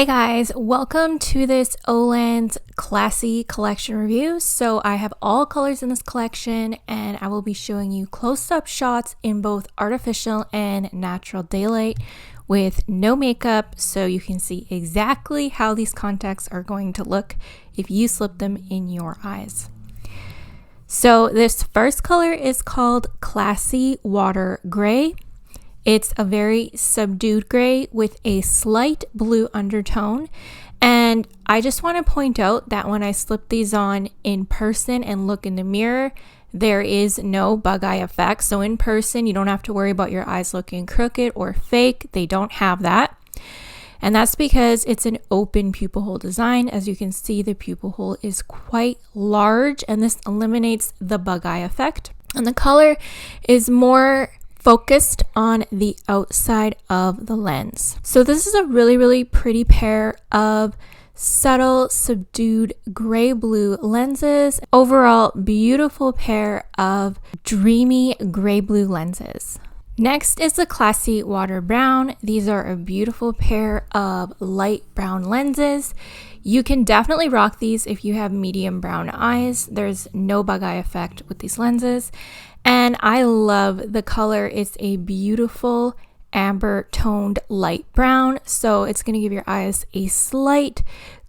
Hey guys, welcome to this Olens Classy collection review. So I have all colors in this collection and I will be showing you close-up shots in both artificial and natural daylight with no makeup, so you can see exactly how these contacts are going to look if you slip them in your eyes. So this first color is called Classy Water Gray. It's a very subdued gray with a slight blue undertone. And I just want to point out that when I slip these on in person and look in the mirror, there is no bug eye effect. So in person, you don't have to worry about your eyes looking crooked or fake. They don't have that. And that's because it's an open pupil hole design. As you can see, the pupil hole is quite large and this eliminates the bug eye effect. And the color is more focused on the outside of the lens. So this is a really pretty pair of subtle subdued gray blue lenses. Overall, beautiful pair of dreamy gray blue lenses. Next is the Classy Water Brown. These are a beautiful pair of light brown lenses. You can definitely rock these if you have medium brown eyes. There's no bug eye effect with these lenses. And I love the color. It's a beautiful amber toned light brown. So it's going to give your eyes a slight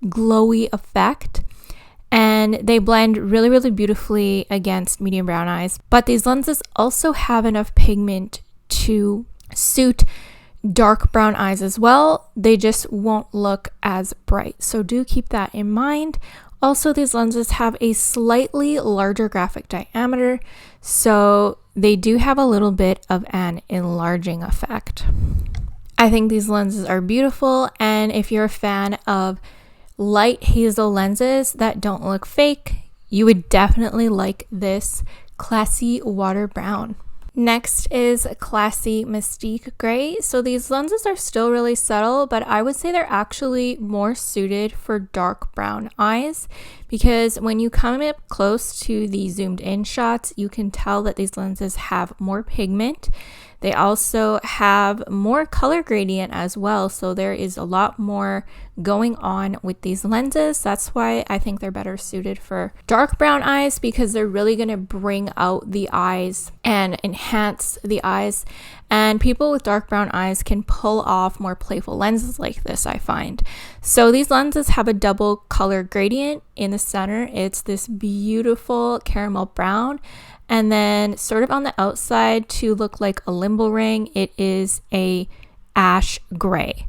glowy effect. And they blend really beautifully against medium brown eyes. But these lenses also have enough pigment to suit dark brown eyes as well. They just won't look as bright. So do keep that in mind. Also, these lenses have a slightly larger graphic diameter, so they do have a little bit of an enlarging effect. I think these lenses are beautiful, and if you're a fan of light hazel lenses that don't look fake, you would definitely like this Classy Water Brown. Next is Classy Mistique Gray. So these lenses are still really subtle, but I would say they're actually more suited for dark brown eyes because when you come up close to the zoomed in shots, you can tell that these lenses have more pigment. They also have more color gradient as well, so there is a lot more going on with these lenses. That's why I think they're better suited for dark brown eyes because they're really going to bring out the eyes and enhance the eyes. And people with dark brown eyes can pull off more playful lenses like this, I find. So these lenses have a double color gradient in the center. It's this beautiful caramel brown. And then sort of on the outside to look like a limbo ring, it is a ash gray.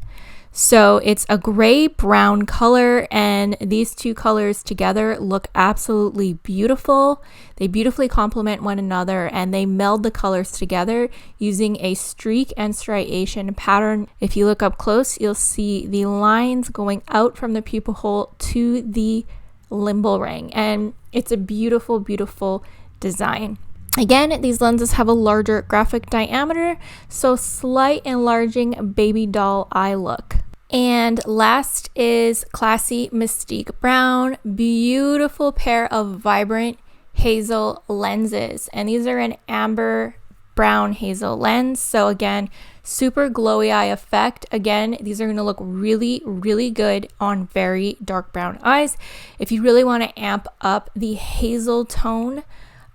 So it's a gray brown color, and these two colors together look absolutely beautiful. They beautifully complement one another and they meld the colors together using a streak and striation pattern. If you look up close, you'll see the lines going out from the pupil hole to the limbo ring, and it's a beautiful design. Again, these lenses have a larger graphic diameter, so slight enlarging baby doll eye look. And last is Classy Mistique Brown. Beautiful pair of vibrant hazel lenses, and these are an amber brown hazel lens. So again, super glowy eye effect. Again, these are going to look really good on very dark brown eyes. If you really want to amp up the hazel tone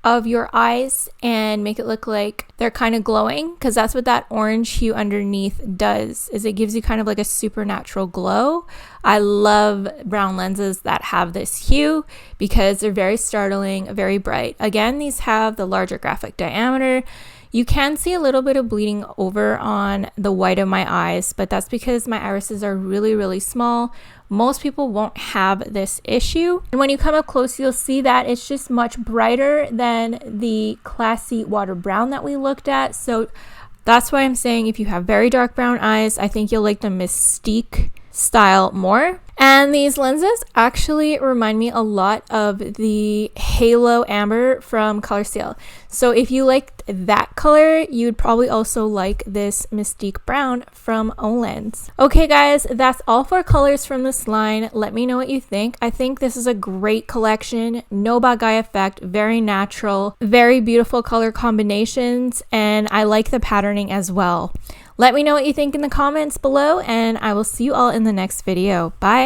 of your eyes and make it look like they're kind of glowing, because that's what that orange hue underneath does, is it gives you kind of like a supernatural glow. I love brown lenses that have this hue because they're very startling, very bright. Again, these have the larger graphic diameter. You can see a little bit of bleeding over on the white of my eyes, but that's because my irises are really small. Most people won't have this issue. And when you come up close, you'll see that it's just much brighter than the Classy Water Brown that we looked at. So that's why I'm saying if you have very dark brown eyes, I think you'll like the Mistique style more. And these lenses actually remind me a lot of the Halo Amber from Color Seal. So if you liked that color, you'd probably also like this Mistique Brown from Olens. Okay guys, that's all 4 colors from this line. Let me know what you think. I think this is a great collection. No bug eye effect, very natural, very beautiful color combinations, and I like the patterning as well. Let me know what you think in the comments below, and I will see you all in the next video. Bye!